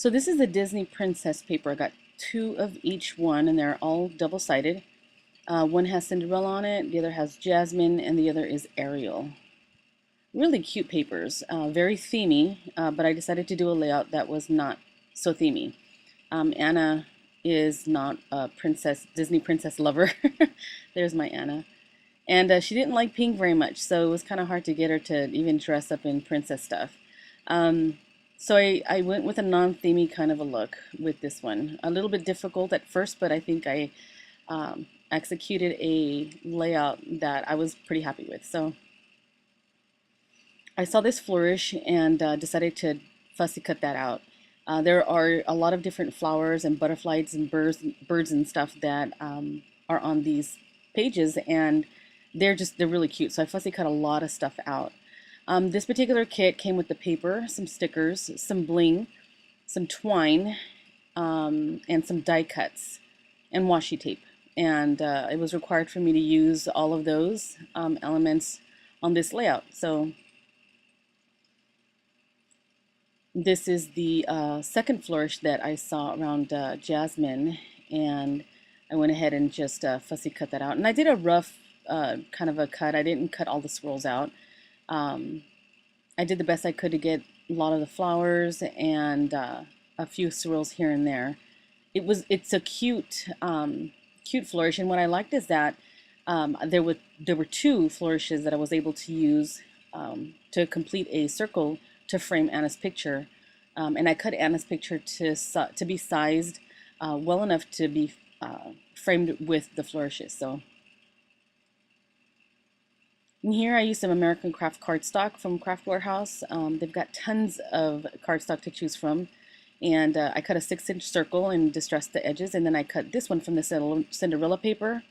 So this is the Disney Princess paper. I got two of each one, and they're all double-sided. One has Cinderella on it, the other has Jasmine, and the other is Ariel. Really cute papers, very themey, but I decided to do a layout that was not so themey. Anna is not a Disney princess lover. There's my Anna. And she didn't like pink very much, so it was kind of hard to get her to even dress up in princess stuff. Um, so I went with a non-themey kind of a look with this one. A little bit difficult at first, but I think I executed a layout that I was pretty happy with. So I saw this flourish and decided to fussy cut that out. There are a lot of different flowers and butterflies and birds and stuff that are on these pages, and they're really cute. So I fussy cut a lot of stuff out. This particular kit came with the paper, some stickers, some bling, some twine, and some die cuts and washi tape. And it was required for me to use all of those elements on this layout. So this is the second flourish that I saw around Jasmine, and I went ahead and just fussy cut that out. And I did a rough kind of a cut. I didn't cut all the swirls out. I did the best I could to get a lot of the flowers and a few swirls here and there. It's a cute cute flourish, and what I liked is that there were two flourishes that I was able to use to complete a circle to frame Anna's picture, and I cut Anna's picture to be sized well enough to be framed with the flourishes. So in here I used some American Craft cardstock from Craft Warehouse. They've got tons of cardstock to choose from, and I cut a 6-inch circle and distressed the edges, and then I cut this one from the Cinderella paper,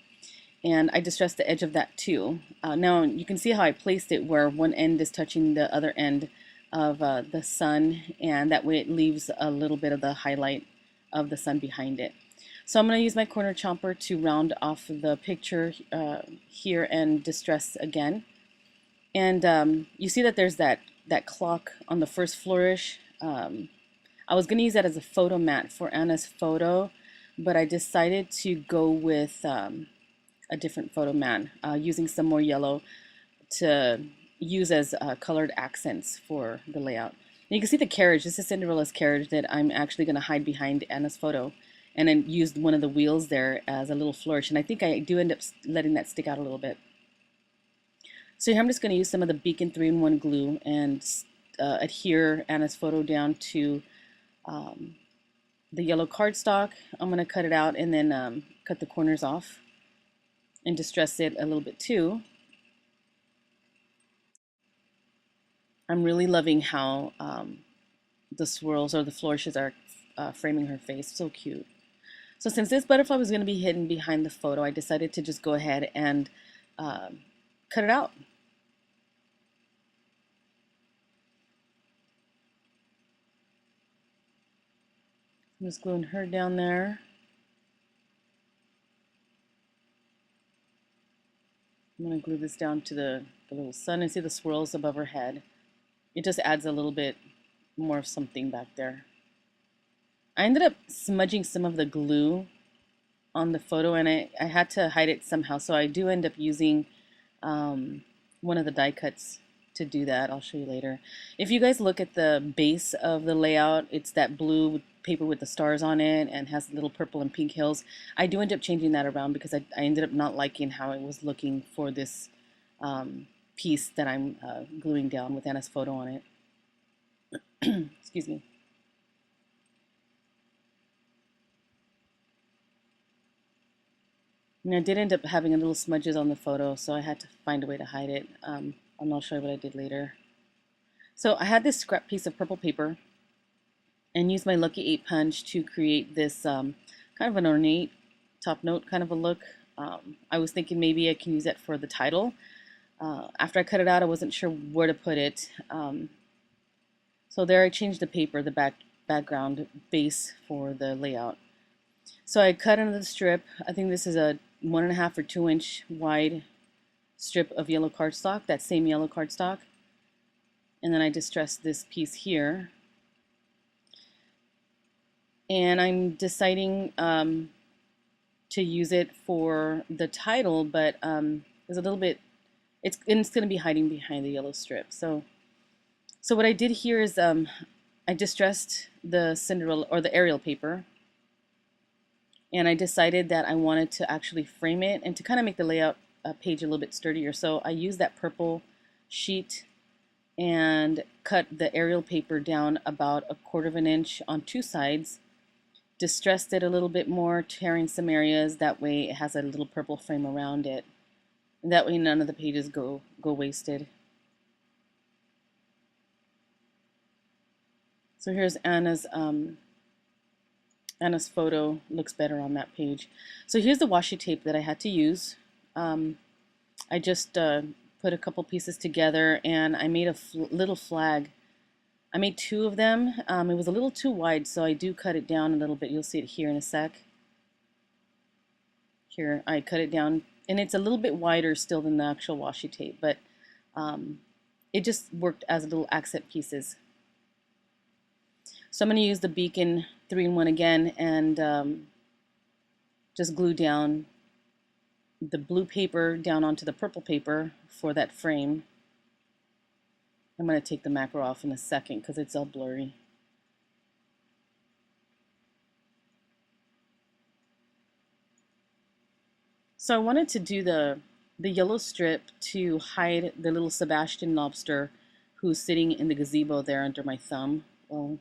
and I distressed the edge of that too. Now you can see how I placed it where one end is touching the other end of the sun, and that way it leaves a little bit of the highlight of the sun behind it. So I'm going to use my corner chomper to round off the picture here and distress again. And you see that there's that clock on the first flourish. I was going to use that as a photo mat for Anna's photo, but I decided to go with a different photo mat, using some more yellow to use as colored accents for the layout. And you can see the carriage. This is Cinderella's carriage that I'm actually going to hide behind Anna's photo, and then used one of the wheels there as a little flourish, and I think I do end up letting that stick out a little bit. So here I'm just going to use some of the Beacon 3-in-1 glue and adhere Anna's photo down to the yellow cardstock. I'm going to cut it out and then cut the corners off and distress it a little bit too. I'm really loving how the swirls or the flourishes are framing her face. So cute. So since this butterfly was going to be hidden behind the photo, I decided to just go ahead and cut it out. I'm just gluing her down there. I'm going to glue this down to the little sun, and see the swirls above her head. It just adds a little bit more of something back there. I ended up smudging some of the glue on the photo, and I had to hide it somehow, so I do end up using one of the die cuts to do that. I'll show you later. If you guys look at the base of the layout, it's that blue paper with the stars on it and has little purple and pink hills. I do end up changing that around because I ended up not liking how it was looking for this piece that I'm gluing down with Anna's photo on it. Excuse me. And I did end up having a little smudges on the photo, so I had to find a way to hide it. And I'll show you what I did later. So I had this scrap piece of purple paper and used my Lucky 8 punch to create this kind of an ornate top note kind of a look. I was thinking maybe I can use it for the title. After I cut it out, I wasn't sure where to put it. So there I changed the paper, the background base for the layout. So I cut another strip. I think this is a 1.5 or 2-inch wide strip of yellow cardstock, that same yellow cardstock. And then I distressed this piece here. And I'm deciding to use it for the title, but there's a little bit, it's going to be hiding behind the yellow strip. So what I did here is I distressed the Cinderella or the Arial paper, and I decided that I wanted to actually frame it and to kind of make the layout page a little bit sturdier. So I used that purple sheet and cut the Arial paper down about 1/4 of an inch on two sides, distressed it a little bit more, tearing some areas. That way it has a little purple frame around it. And that way none of the pages go wasted. So here's Anna's photo. Looks better on that page. So here's the washi tape that I had to use. I just put a couple pieces together and I made a little flag. I made 2 of them. It was a little too wide, so I do cut it down a little bit. You'll see it here in a sec. Here, I cut it down, and it's a little bit wider still than the actual washi tape, but it just worked as little accent pieces. So I'm going to use the Beacon 3-in-1 again and just glue down the blue paper down onto the purple paper for that frame. I'm going to take the macro off in a second because it's all blurry. So I wanted to do the yellow strip to hide the little Sebastian lobster who's sitting in the gazebo there under my thumb. Well,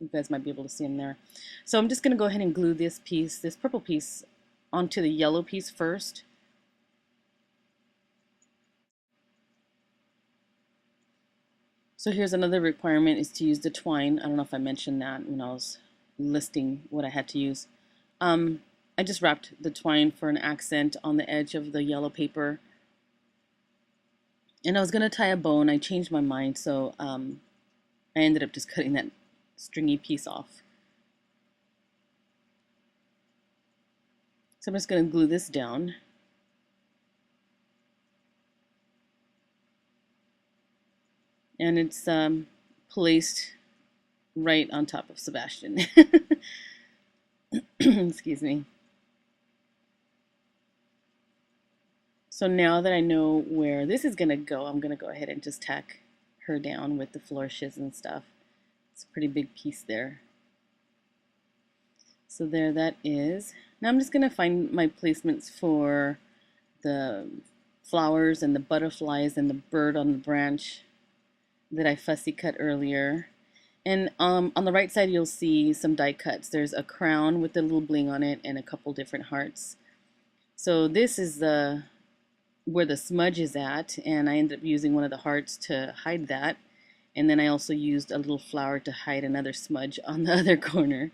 you guys might be able to see him there. So I'm just going to go ahead and glue this piece, this purple piece, onto the yellow piece first. So here's another requirement, is to use the twine. I don't know if I mentioned that when I was listing what I had to use. I just wrapped the twine for an accent on the edge of the yellow paper. And I was going to tie a bow, and I changed my mind, so I ended up just cutting that stringy piece off. So I'm just going to glue this down. And it's placed right on top of Sebastian. Excuse me. So now that I know where this is going to go, I'm going to go ahead and just tack her down with the flourishes and stuff. It's a pretty big piece there. So there that is. Now I'm just going to find my placements for the flowers and the butterflies and the bird on the branch that I fussy cut earlier. And on the right side you'll see some die cuts. There's a crown with a little bling on it and a couple different hearts. So this is where the smudge is at, and I ended up using one of the hearts to hide that. And then I also used a little flower to hide another smudge on the other corner.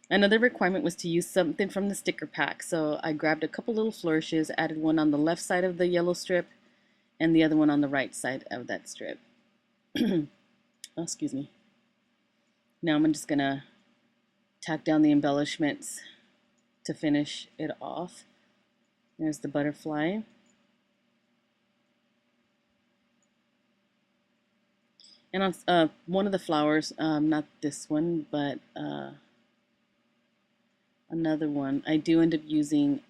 Another requirement was to use something from the sticker pack. So I grabbed a couple little flourishes, added one on the left side of the yellow strip and the other one on the right side of that strip. Oh, excuse me. Now I'm just going to tack down the embellishments to finish it off. There's the butterfly. And on one of the flowers, not this one, but another one, I do end up using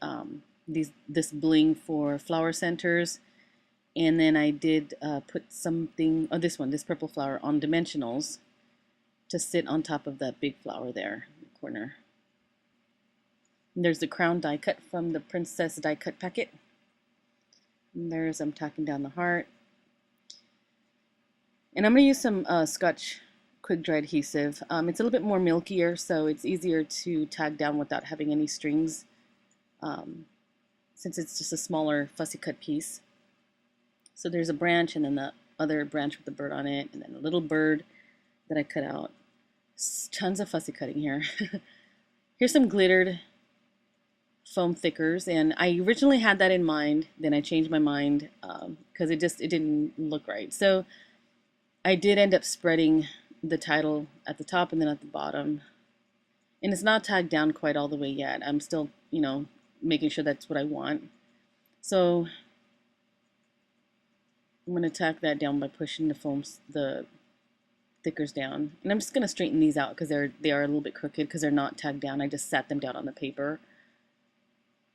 this bling for flower centers. And then I did put something, oh, this one, this purple flower, on dimensionals to sit on top of that big flower there in the corner. And there's the crown die cut from the Princess die cut packet. And there's, I'm tacking down the heart. And I'm going to use some Scotch quick dry adhesive. It's a little bit more milkier, so it's easier to tag down without having any strings, since it's just a smaller fussy cut piece. So there's a branch, and then the other branch with the bird on it, and then a little bird that I cut out. Tons of fussy cutting here. Here's some glittered foam thickers, and I originally had that in mind, then I changed my mind because it didn't look right. So I did end up spreading the title at the top and then at the bottom, and it's not tagged down quite all the way yet. I'm still, making sure that's what I want. So I'm going to tack that down by pushing the stickers down. And I'm just going to straighten these out because they are a little bit crooked because they're not tagged down. I just sat them down on the paper.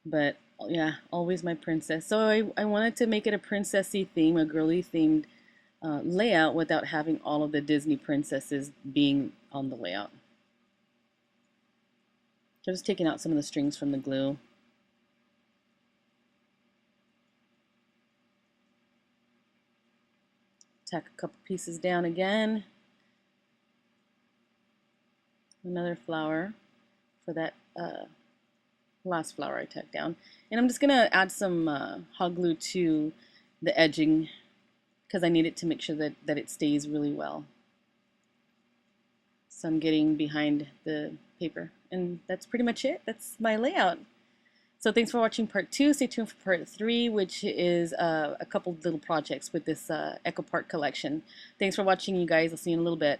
But yeah, always my princess. So I wanted to make it a princessy theme, a girly themed layout without having all of the Disney princesses being on the layout. So just taking out some of the strings from the glue. Tack a couple pieces down again. Another flower for that last flower I tacked down. And I'm just going to add some hot glue to the edging because I need it to make sure that it stays really well. So I'm getting behind the paper. And that's pretty much it. That's my layout. So thanks for watching part 2. Stay tuned for part 3, which is a couple little projects with this Echo Park collection. Thanks for watching, you guys. I'll see you in a little bit.